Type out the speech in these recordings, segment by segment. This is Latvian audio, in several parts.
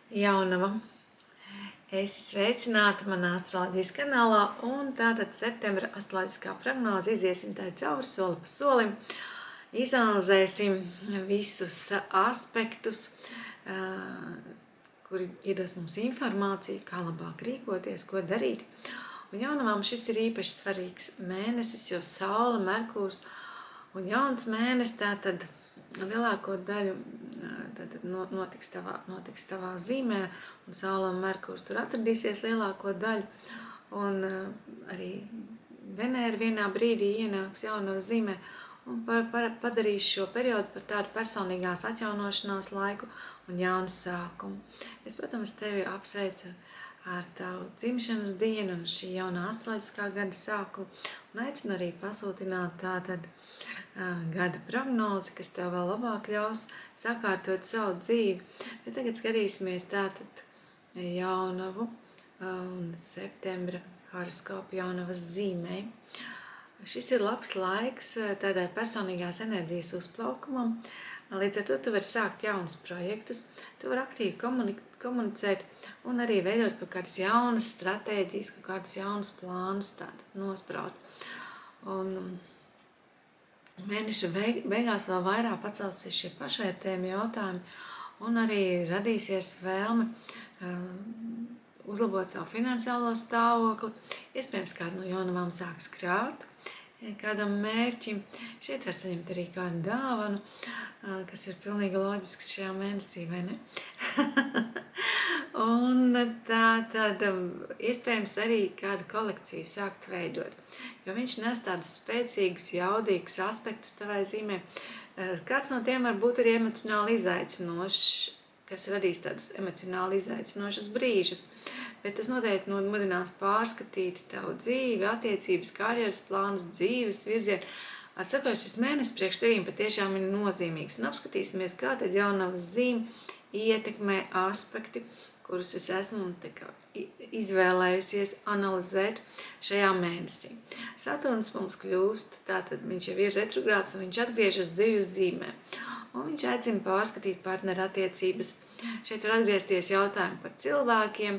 Jaunava. Esi sveicināta manā astroloģijas kanālā, un tātad septembra astroloģiskā prognoze iziesim tā cauri soli pa solim. Izanalizēsim visus aspektus, kuri iedos mums informāciju, kā labāk rīkoties, ko darīt. Un jaunavām šis ir īpaši svarīgs mēnesis, jo Saule, Merkurs un jauns mēnesis tātad lielāko daļu notiks tavā zīmē, un Saule un Merkurs tur atradīsies lielāko daļu, un arī Venēra vienā brīdī ienāks jaunavas zīmē un padarīs šo periodu par tādu personīgās atjaunošanās laiku un jaunu sākumu. Es, protams, tevi apsveicu ar tavu dzimšanas dienu un šī jaunā astroloģiskā gada sākumu, un aicinu arī pasūtināt tātad gada prognozi, kas tev vēl labāk ļaus sakārtot savu dzīvi. Bet tagad skatīsimies tātad jaunavu un septembra horoskopu jaunavas zīmei. Šis ir labs laiks tādai personīgās enerģijas uzplaukumam, līdz ar to tu vari sākt jaunus projektus, tu vari aktīvi komunicēt un arī veidot kaut kādas jaunas stratēģijas, kaut kādus jaunus plānus tātad nospraust. Un mēneša beigās vēl vairāk pacelsies šie pašvērtējumi jautājumi un arī radīsies vēlme uzlabot savu finansiālo stāvokli. Iespējams, kāda no jaunavām sāks krāt kādam mērķim. Šeit var saņemt arī kādu dāvanu, kas ir pilnīgi loģisks šajā mēnesī, vai ne? Un tad iespējams arī kādu kolekciju sākt veidot, jo viņš nes tādus spēcīgus, jaudīgus aspektus tavai zīmē. Kāds no tiem var būt arī emocionāli izaicinošs, kas radīs tādus emocionāli izaicinošus brīžus, bet tas noteikti mudinās pārskatīt tavu dzīvi, attiecības, karjeras plānus, dzīves virzienu. Ar sakot, šis mēnesis priekš tevīm patiešām ir nozīmīgs, un apskatīsimies, kā tad jaunavas zīme ietekmē aspekti, kurus es esmu izvēlējusies analizēt šajā mēnesī. Saturns mums kļūst, tātad viņš jau ir retrogrāds un viņš atgriežas Zivju zīmē. Un viņš aicina pārskatīt partneru attiecības. Šeit var atgriezties jautājumi par cilvēkiem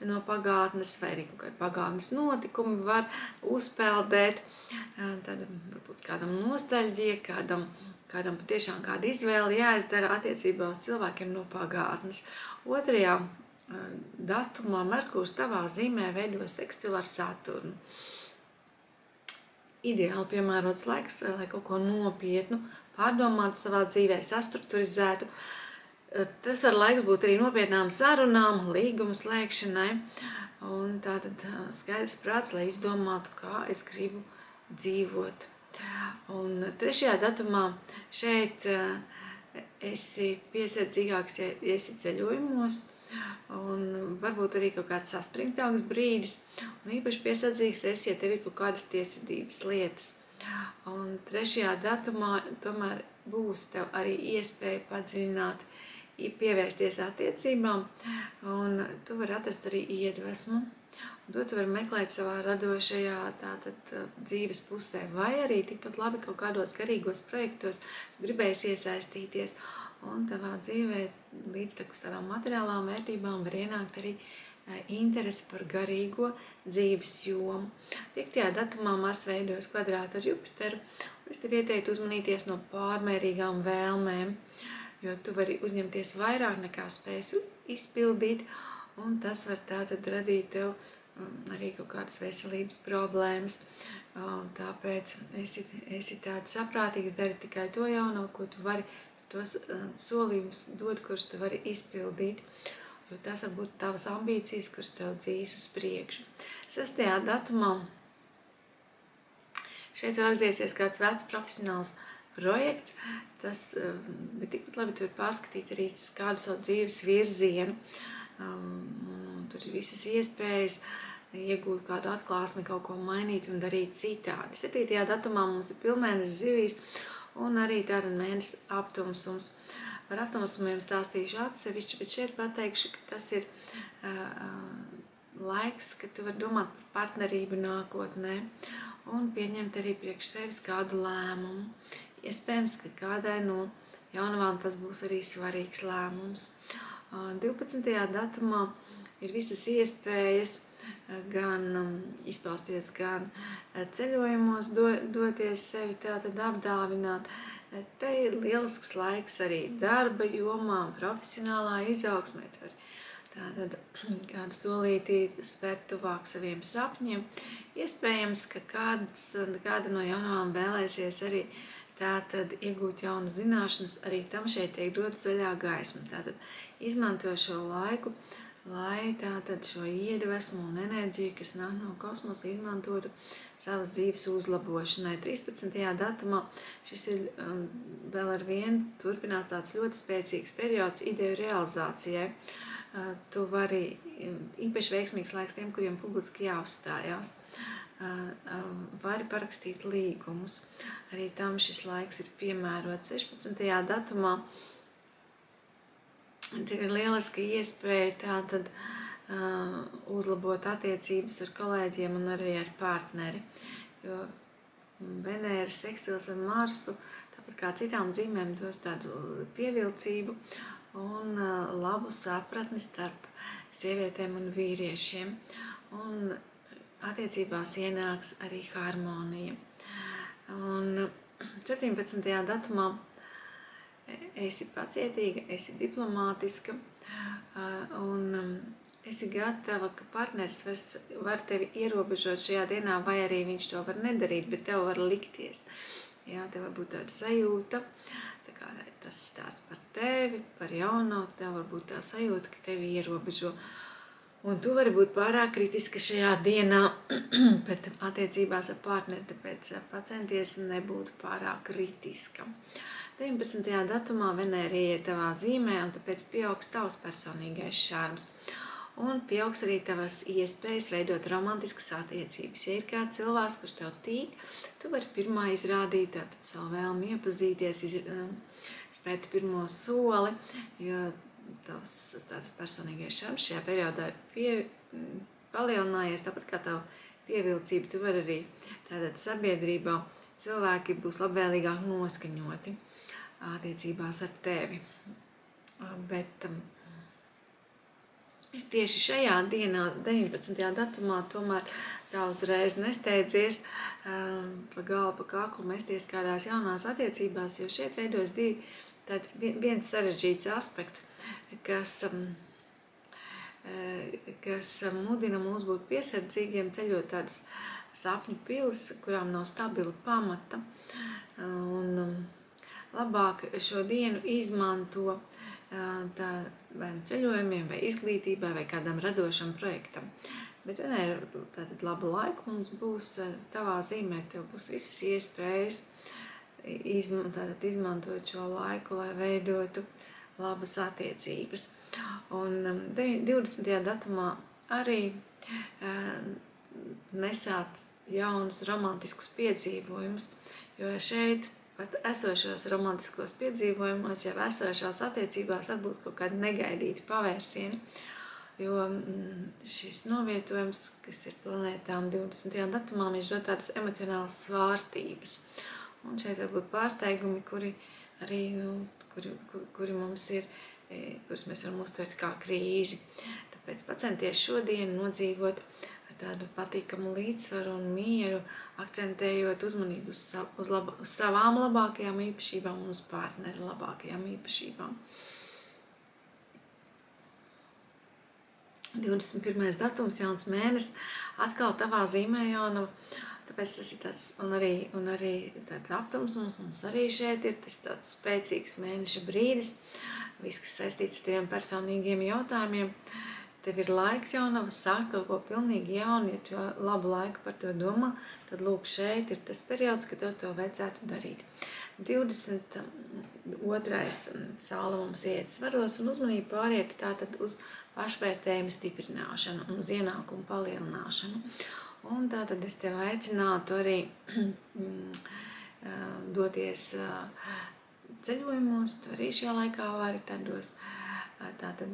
no pagātnes, vai arī kaut kādi pagātnes notikumi var uzpeldēt. Tad varbūt kādam nostalģija, kādam patiešām kāda izvēle jāizdara attiecībā uz cilvēkiem no pagātnes. Otrajā datumā Merkurs tavā zīmē veido sekstilu ar Saturnu. Ideāli piemērots laiks, lai kaut ko nopietnu pārdomātu savā dzīvē, sastrukturizētu. Tas var laiks būt arī nopietnām sarunām, līguma slēgšanai, un tātad skaidrs prāts, lai izdomātu, kā es gribu dzīvot. Un trešajā datumā šeit esi piesardzīgāks, ja esi ceļojumos, un varbūt arī kaut kāds saspringtāks brīdis, un īpaši piesardzīgs esi, ja tev ir kaut kādas tiesvedības lietas. Un trešajā datumā tomēr būs tev arī iespēja padziļināt, pievērsties attiecībām, un tu vari atrast arī iedvesmu, un to tu vari meklēt savā radošajā tātad dzīves pusē, vai arī tikpat labi kaut kādos garīgos projektos tu gribēsi iesaistīties, un tavā dzīvē līdztekus tādām materiālām vērtībām var ienākt arī interesi par garīgo dzīves jomu. 5. datumā Mars veidojas kvadrātu ar Jupiteru, un es tev ieteiktu uzmanīties no pārmērīgām vēlmēm, jo tu vari uzņemties vairāk nekā spēsi izpildīt, un tas var tātad radīt tev arī kaut kādas veselības problēmas. Tāpēc esi tāds saprātīgs, dari tikai to jauno, ko tu vari, tos solījumus dod, kurus tu vari izpildīt, jo tas var būt tavas ambīcijas, kuras tev dzīs uz priekšu. 6. datumā šeit var atgriezties kāds vecs profesionāls projekts, bet tikpat labi tu vari pārskatīt arī kādu savu dzīves virzienu. Tur ir visas iespējas iegūt kādu atklāsmi, kaut ko mainīt un darīt citādi. 7. datumā mums ir pilnmēnesis Zivīs un arī tāda mēnesis aptumsums. Par aptumsumiem stāstīšu atsevišķi, bet šeit pateikšu, ka tas ir laiks, kad tu vari domāt par partnerību nākotnē un pieņemt arī priekš sevis kādu lēmumu. Iespējams, ka kādai no jaunavām tas būs arī svarīgs lēmums. 12. datumā ir visas iespējas gan izpausties, gan ceļojumos doties sevi tātad apdāvināt. Te ir lielisks laiks arī darba jomā, profesionālā izaugsmē. Tātad kādu solītī spērt tuvāk saviem sapņiem. Iespējams, ka kāda no jaunām vēlēsies arī tātad iegūt jaunu zināšanas, arī tam šeit tiek dota zaļā gaisma. Tātad izmanto šo laiku, lai tātad šo iedvesmu un enerģiju, kas nāk no kosmosa, izmantotu savas dzīves uzlabošanai. 13. datumā šis ir vēl ar vienu turpinās tāds ļoti spēcīgs periods ideju realizācijai. Tu vari, īpaši veiksmīgs laiks tiem, kuriem publiski jāuzstājās, vari parakstīt līgumus. Arī tam šis laiks ir piemērots. 16. datumā tev ir lieliska iespēja tātad uzlabot attiecības ar kolēģiem un arī ar partneri, jo Venēras sekstils ar Marsu, tāpat kā citām zīmēm, dos tādu pievilcību un labu sapratni starp sievietēm un vīriešiem, un attiecībās ienāks arī harmonija. Un 17. datumā esi pacietīga, esi diplomātiska un esi gatava, ka partneris var tevi ierobežot šajā dienā, vai arī viņš to var nedarīt, bet tev var likties. Jā, tev var būt tāda sajūta, tā kā tas stāsts par tevi, par jauno, tev var būt tā sajūta, ka tevi ierobežo. Un tu vari būt pārāk kritiska šajā dienā pret attiecībās ar partneri, tāpēc pacenties nebūt pārāk kritiska. 19. datumā Venēra ieiet tavā zīmē, un tāpēc pieaugs tavs personīgais šarms. Un pieaugs arī tavas iespējas veidot romantiskas attiecības. Ja ir kāds cilvēks, kurš tev tīk, tu vari pirmā izrādīt tātad savu vēlmi iepazīties, spēt pirmo soli, jo tavs tātad personīgais šarms šajā periodā palielinājies, tāpat kā tavu pievilcību. Tu vari arī tātad sabiedrībā cilvēki būs labvēlīgāk noskaņoti attiecībās ar tevi. Bet tieši šajā dienā, 19. datumā, tomēr tā uzreiz nesteidzies pa galvu, pa kaklu mesties kādās jaunās attiecībās, jo šeit veidos viens sarežģīts aspekts, kas mudina mūs būt piesardzīgiem, ceļot tādas sapņu pilis, kurām nav stabila pamata. Un labāk šo dienu izmanto vai ceļojumiem, vai izglītībai, vai kādam radošam projektam. Bet vienmēr tātad labu laiku mums būs tavā zīmē, tev būs visas iespējas izmantot šo laiku, lai veidotu labas attiecības. Un 20. datumā arī nesāt jaunus romantiskus piedzīvojumus, jo šeit pat esošos romantiskos piedzīvojumos, jau esošās attiecībās var būt kaut kādi negaidīti pavērsieni, jo šis novietojums, kas ir planētām 20. datumā, viņš dod tādas emocionālas svārstības. Un šeit var būt pārsteigumi, kuri arī, kuri mums ir, kurus mēs varam uztvert kā krīzi. Tāpēc pacenties šodienu nodzīvot tādu patīkamu līdzsvaru un mieru, akcentējot uzmanību uz savām labākajām īpašībām un uz partneru labākajām īpašībām. 21. datums, jauns mēnesis, atkal tavā zīmē jaunava, tāpēc tas ir tāds, un arī tāds aptums mums arī šeit ir tas tāds spēcīgs mēneša brīdis, viss, kas saistīts ar tiem personīgiem jautājumiem. Tev ir laiks jaunava sākt kaut ko pilnīgi jaunu, ja tu labu laiku par to domā, tad lūk šeit ir tas periods, kad tev to vajadzētu darīt. 22. saule mums iet svaros un uzmanība pāriet tātad uz pašvērtējumu stiprināšanu un uz ienākumu palielināšanu. Un tātad es tev aicinātu arī doties ceļojumos, tu arī šajā laikā vari tādos tātad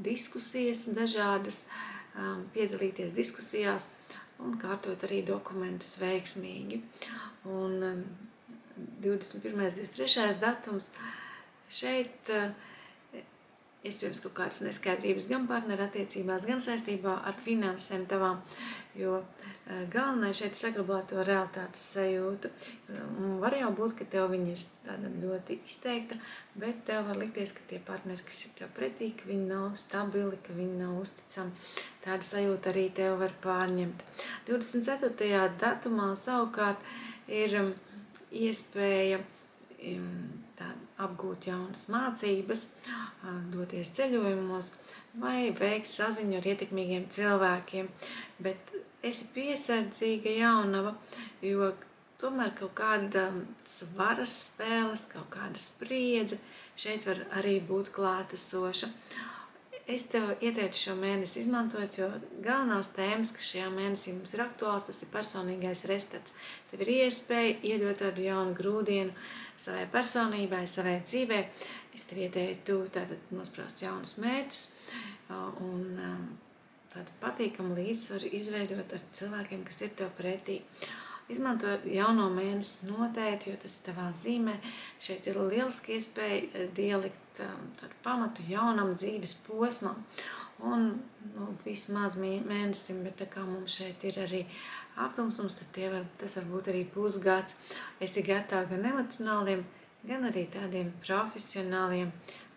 diskusijas dažādas, piedalīties diskusijās un kārtot arī dokumentus veiksmīgi. Un 21. 23. datums šeit iespējams kaut kādas neskaidrības gan partneru attiecībās, gan saistībā ar finansēm tavām, jo galvenais šeit saglabāt to realitātes sajūtu. Var jau būt, ka tev viņa ir tāda ļoti izteikta, bet tev var likties, ka tie partneri, kas ir tev pretī, ka viņi nav stabili, ka viņi nav uzticami. Tāda sajūta arī tev var pārņemt. 24. datumā savukārt ir iespēja apgūt jaunas mācības, doties ceļojumos vai veikt saziņu ar ietekmīgiem cilvēkiem. Bet esi piesardzīga jaunava, jo tomēr kaut kādas varas spēles, kaut kāda spriedze šeit var arī būt klātesoša. Es tev ieteicu šo mēnesi izmantot, jo galvenās tēmas, kas šajā mēnesī mums ir aktuāls, tas ir personīgais restarts. Tev ir iespēja iedot tādu jaunu grūdienu savai personībai, savai dzīvē. Es tev ieteicu tātad nospraust jaunus mērķus un tādu patīkamu līdzsvaru izveidot ar cilvēkiem, kas ir tev pretī. Izmanto jauno mēnesi noteikti, jo tas ir tavā zīmē. Šeit ir lieliski iespēja ielikt tādu pamatu jaunam dzīves posmam. Un vismaz mēnesim, bet tā kā mums šeit ir arī aptumsums, tad tas var būt arī pusgads. Esi gatava gan emocionāliem, gan arī tādiem profesionāliem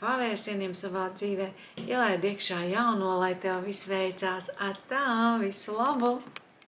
pavērsieniem savā dzīvē. Ielaid iekšā jauno, lai tev viss veicās. Atā, visu labu!